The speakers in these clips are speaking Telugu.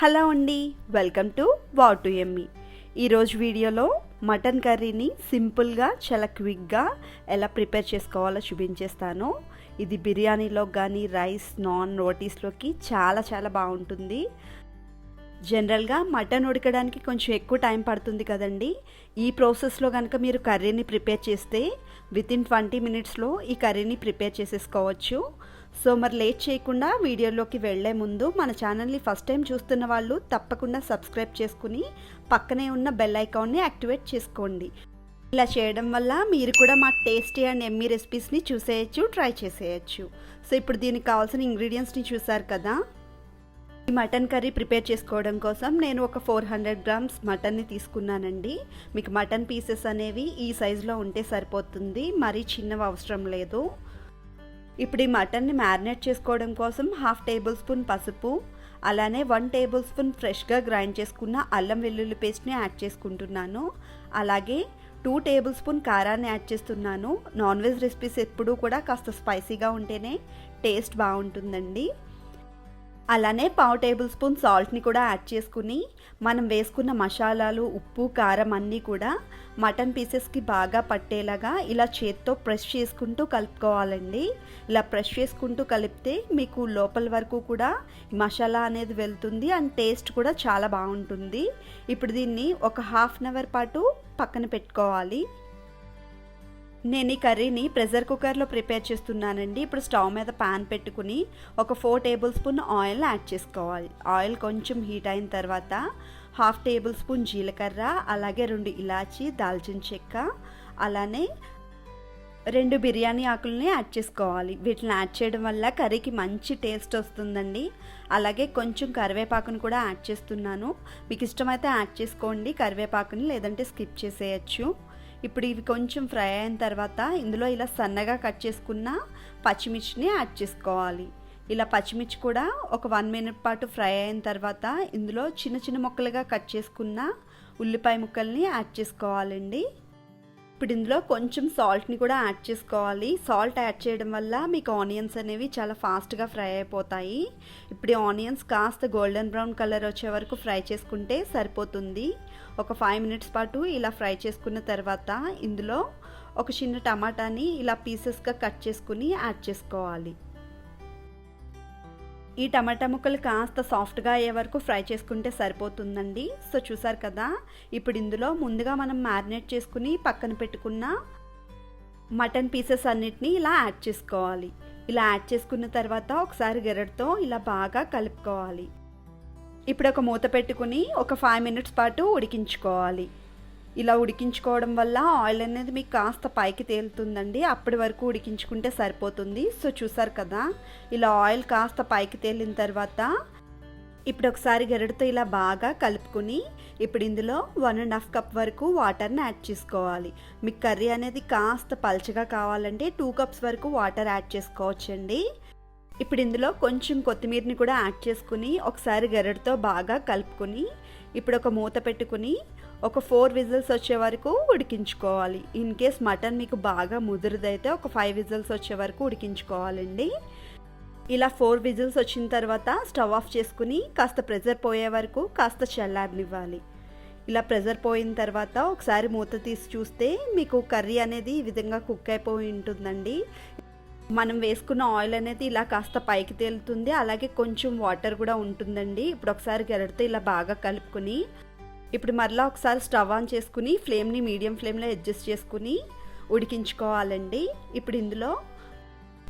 హలో అండి, వెల్కమ్ టు వావ్ టు యమ్మీ. ఈరోజు వీడియోలో మటన్ కర్రీని సింపుల్గా చాలా క్విక్గా ఎలా ప్రిపేర్ చేసుకోవాలో చూపించేస్తాను. ఇది బిర్యానీలో కానీ రైస్, నాన్, రోటీస్లోకి చాలా బాగుంటుంది. జనరల్గా మటన్ ఉడకడానికి కొంచెం ఎక్కువ టైం పడుతుంది కదండి. ఈ ప్రాసెస్లో కనుక మీరు కర్రీని ప్రిపేర్ చేస్తే వితిన్ 20 మినిట్స్లో ఈ కర్రీని ప్రిపేర్ చేసేసుకోవచ్చు. సో మరి లేట్ చేయకుండా వీడియోలోకి వెళ్ళే ముందు మన ఛానల్ని ఫస్ట్ టైం చూస్తున్న వాళ్ళు తప్పకుండా సబ్స్క్రైబ్ చేసుకుని పక్కనే ఉన్న బెల్ ఐకాన్ని యాక్టివేట్ చేసుకోండి. ఇలా చేయడం వల్ల మీరు కూడా మా టేస్టీ అండ్ ఎమ్మీ రెసిపీస్ని చూసేయచ్చు, ట్రై చేసేయచ్చు. సో ఇప్పుడు దీనికి కావాల్సిన ఇంగ్రీడియంట్స్ని చూసారు కదా. ఈ మటన్ కర్రీ ప్రిపేర్ చేసుకోవడం కోసం నేను ఒక 400 గ్రామ్స్ మటన్ని తీసుకున్నానండి. మీకు మటన్ పీసెస్ అనేవి ఈ సైజులో ఉంటే సరిపోతుంది, మరీ చిన్నవి అవసరం లేదు. ఇప్పుడు ఈ మటన్ని మ్యారినేట్ చేసుకోవడం కోసం 1/2 టేబుల్ స్పూన్ పసుపు, అలానే 1 టేబుల్ స్పూన్ ఫ్రెష్గా గ్రైండ్ చేసుకున్న అల్లం వెల్లుల్లి పేస్ట్ని యాడ్ చేసుకుంటున్నాను. అలాగే 2 టేబుల్ స్పూన్ కారాన్ని యాడ్ చేస్తున్నాను. నాన్ వెజ్ రెసిపీస్ ఎప్పుడూ కూడా కాస్త స్పైసీగా ఉంటేనే టేస్ట్ బాగుంటుందండి. అలానే 1/2 టేబుల్ స్పూన్ సాల్ట్ని కూడా యాడ్ చేసుకుని మనం వేసుకున్న మసాలాలు, ఉప్పు, కారం అన్నీ కూడా మటన్ పీసెస్కి బాగా పట్టేలాగా ఇలా చేత్తో ప్రెస్ చేసుకుంటూ కలుపుకోవాలండి. ఇలా ప్రెస్ చేసుకుంటూ కలిపితే మీకు లోపల వరకు కూడా మసాలా అనేది వెళ్తుంది అండ్ టేస్ట్ కూడా చాలా బాగుంటుంది. ఇప్పుడు దీన్ని ఒక 1/2 అవర్ పాటు పక్కన పెట్టుకోవాలి. నేను ఈ కర్రీని ప్రెషర్ కుక్కర్లో ప్రిపేర్ చేస్తున్నానండి. ఇప్పుడు స్టవ్ మీద ప్యాన్ పెట్టుకుని ఒక 4 టేబుల్ స్పూన్ ఆయిల్ యాడ్ చేసుకోవాలి. ఆయిల్ కొంచెం హీట్ అయిన తర్వాత 1/2 టేబుల్ స్పూన్ జీలకర్ర, అలాగే 2 ఇలాచి, దాల్చిన చెక్క, అలానే 2 బిర్యానీ ఆకుల్ని యాడ్ చేసుకోవాలి. వీటిని యాడ్ చేయడం వల్ల కర్రీకి మంచి టేస్ట్ వస్తుందండి. అలాగే కొంచెం కరివేపాకును కూడా యాడ్ చేస్తున్నాను. మీకు ఇష్టమైతే యాడ్ చేసుకోండి కరివేపాకుని, లేదంటే స్కిప్ చేసేయచ్చు. ఇప్పుడు ఇవి కొంచెం ఫ్రై అయిన తర్వాత ఇందులో ఇలా సన్నగా కట్ చేసుకున్న పచ్చిమిర్చిని యాడ్ చేసుకోవాలి. ఇలా పచ్చిమిర్చి కూడా ఒక 1 మినిట్ పాటు ఫ్రై అయిన తర్వాత ఇందులో చిన్న ముక్కలుగా కట్ చేసుకున్న ఉల్లిపాయ ముక్కల్ని యాడ్ చేసుకోవాలండి. ఇప్పుడు ఇందులో కొంచెం సాల్ట్ని కూడా యాడ్ చేసుకోవాలి. సాల్ట్ యాడ్ చేయడం వల్ల మీకు ఆనియన్స్ అనేవి చాలా ఫాస్ట్గా ఫ్రై అయిపోతాయి. ఇప్పుడు ఈ ఆనియన్స్ కాస్త గోల్డెన్ బ్రౌన్ కలర్ వచ్చే వరకు ఫ్రై చేసుకుంటే సరిపోతుంది. ఒక 5 మినిట్స్ పాటు ఇలా ఫ్రై చేసుకున్న తర్వాత ఇందులో ఒక చిన్న టమాటాని ఇలా పీసెస్గా కట్ చేసుకుని యాడ్ చేసుకోవాలి. ఈ టమాటా ముక్కలు కాస్త సాఫ్ట్గా అయ్యే వరకు ఫ్రై చేసుకుంటే సరిపోతుందండి. సో చూసారు కదా. ఇప్పుడు ఇందులో ముందుగా మనం మ్యారినేట్ చేసుకుని పక్కన పెట్టుకున్న మటన్ పీసెస్ అన్నిటినీ ఇలా యాడ్ చేసుకోవాలి. ఇలా యాడ్ చేసుకున్న తర్వాత ఒకసారి గెరటితో ఇలా బాగా కలుపుకోవాలి. ఇప్పుడు ఒక మూత పెట్టుకుని ఒక 5 మినిట్స్ పాటు ఉడికించుకోవాలి. ఇలా ఉడికించుకోవడం వల్ల ఆయిల్ అనేది మీకు కాస్త పైకి తేలుతుందండి. అప్పటి వరకు ఉడికించుకుంటే సరిపోతుంది. సో చూసారు కదా, ఇలా ఆయిల్ కాస్త పైకి తేలిన తర్వాత ఇప్పుడు ఒకసారి గెరటితో ఇలా బాగా కలుపుకుని ఇప్పుడు ఇందులో 1.5 కప్ వరకు వాటర్ని యాడ్ చేసుకోవాలి. మీకు కర్రీ అనేది కాస్త పల్చగా కావాలంటే 2 కప్స్ వరకు వాటర్ యాడ్ చేసుకోవచ్చండి. ఇప్పుడు ఇందులో కొంచెం కొత్తిమీరని కూడా యాడ్ చేసుకుని ఒకసారి గెరటితో బాగా కలుపుకొని ఇప్పుడు ఒక మూత పెట్టుకుని ఒక 4 విజిల్స్ వచ్చే వరకు ఉడికించుకోవాలి. ఇన్ కేస్ మటన్ మీకు బాగా ముదురుదైతే ఒక 5 విజిల్స్ వచ్చే వరకు ఉడికించుకోవాలండి. ఇలా 4 విజిల్స్ వచ్చిన తర్వాత స్టవ్ ఆఫ్ చేసుకుని కాస్త ప్రెషర్ పోయే వరకు కాస్త చల్లారనివ్వాలి. ఇలా ప్రెషర్ పోయిన తర్వాత ఒకసారి మూత తీసి చూస్తే మీకు కర్రీ అనేది ఈ విధంగా కుక్ అయిపోయి ఉంటుందండి. మనం వేసుకున్న ఆయిల్ అనేది ఇలా కాస్త పైకి తేలుతుంది, అలాగే కొంచెం వాటర్ కూడా ఉంటుందండి. ఇప్పుడు ఒకసారి గెరటితో ఇలా బాగా కలుపుకొని ఇప్పుడు మరలా ఒకసారి స్టవ్ ఆన్ చేసుకుని ఫ్లేమ్ని మీడియం ఫ్లేమ్లో అడ్జస్ట్ చేసుకుని ఉడికించుకోవాలండి. ఇప్పుడు ఇందులో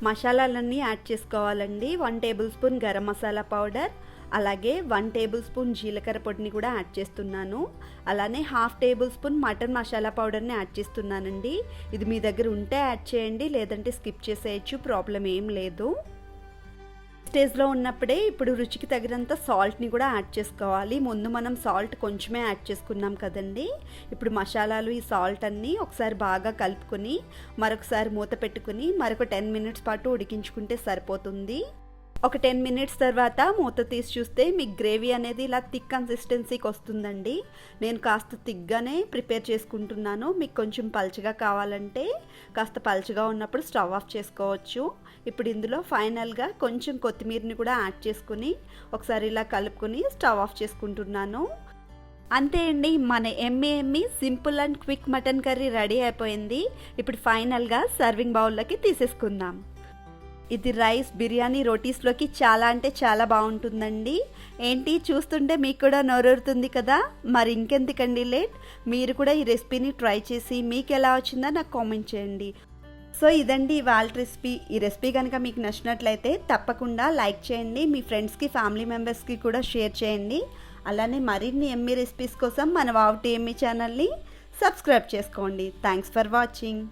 మసాలాలన్నీ యాడ్ చేసుకోవాలండి. 1 table spoon garam masala powder, అలాగే 1 టేబుల్ స్పూన్ జీలకర్ర పొడిని కూడా యాడ్ చేస్తున్నాను. అలానే 1/2 టేబుల్ స్పూన్ మటన్ మసాలా పౌడర్ని యాడ్ చేస్తున్నానండి. ఇది మీ దగ్గర ఉంటే యాడ్ చేయండి, లేదంటే స్కిప్ చేసేయచ్చు, ప్రాబ్లం ఏం లేదు. స్టేజ్లో ఉన్నప్పుడే ఇప్పుడు రుచికి తగినంత సాల్ట్ని కూడా యాడ్ చేసుకోవాలి. ముందు మనం సాల్ట్ కొంచెమే యాడ్ చేసుకున్నాం కదండి. ఇప్పుడు మసాలాలు, ఈ సాల్ట్ అన్నీ ఒకసారి బాగా కలుపుకొని మరొకసారి మూత పెట్టుకుని మరొక 10 మినిట్స్ పాటు ఉడికించుకుంటే సరిపోతుంది. ఒక 10 మినిట్స్ తర్వాత మూత తీసి చూస్తే మీకు గ్రేవీ అనేది ఇలా థిక్ కన్సిస్టెన్సీకి వస్తుందండి. నేను కాస్త థిక్గానే ప్రిపేర్ చేసుకుంటున్నాను. మీకు కొంచెం పల్చగా కావాలంటే కాస్త పల్చగా ఉన్నప్పుడు స్టవ్ ఆఫ్ చేసుకోవచ్చు. ఇప్పుడు ఇందులో ఫైనల్గా కొంచెం కొత్తిమీరని కూడా యాడ్ చేసుకుని ఒకసారి ఇలా కలుపుకొని స్టవ్ ఆఫ్ చేసుకుంటున్నాను. అంతే అండి, మన ఎమ్మి simple and quick mutton curry ready అయిపోయింది. ఇప్పుడు ఫైనల్గా సర్వింగ్ బౌల్లోకి తీసేసుకుందాం. ఇది రైస్, బిర్యానీ, రోటీస్లోకి చాలా అంటే చాలా బాగుంటుందండి. ఏంటి చూస్తుంటే మీకు కూడా నోరూరుతుంది కదా. మరి ఇంకెందుకండి లేట్, మీరు కూడా ఈ రెసిపీని ట్రై చేసి మీకు ఎలా వచ్చిందో నాకు కామెంట్ చేయండి. సో ఇదండి ఇవాళ రెసిపీ. ఈ రెసిపీ కనుక మీకు నచ్చినట్లయితే తప్పకుండా లైక్ చేయండి. మీ ఫ్రెండ్స్కి, ఫ్యామిలీ మెంబర్స్కి కూడా షేర్ చేయండి. అలానే మరిన్ని ఎమ్మీ రెసిపీస్ కోసం మన వావ్ టు ఎమ్మీ ఛానల్ని సబ్స్క్రైబ్ చేసుకోండి. Thanks for watching.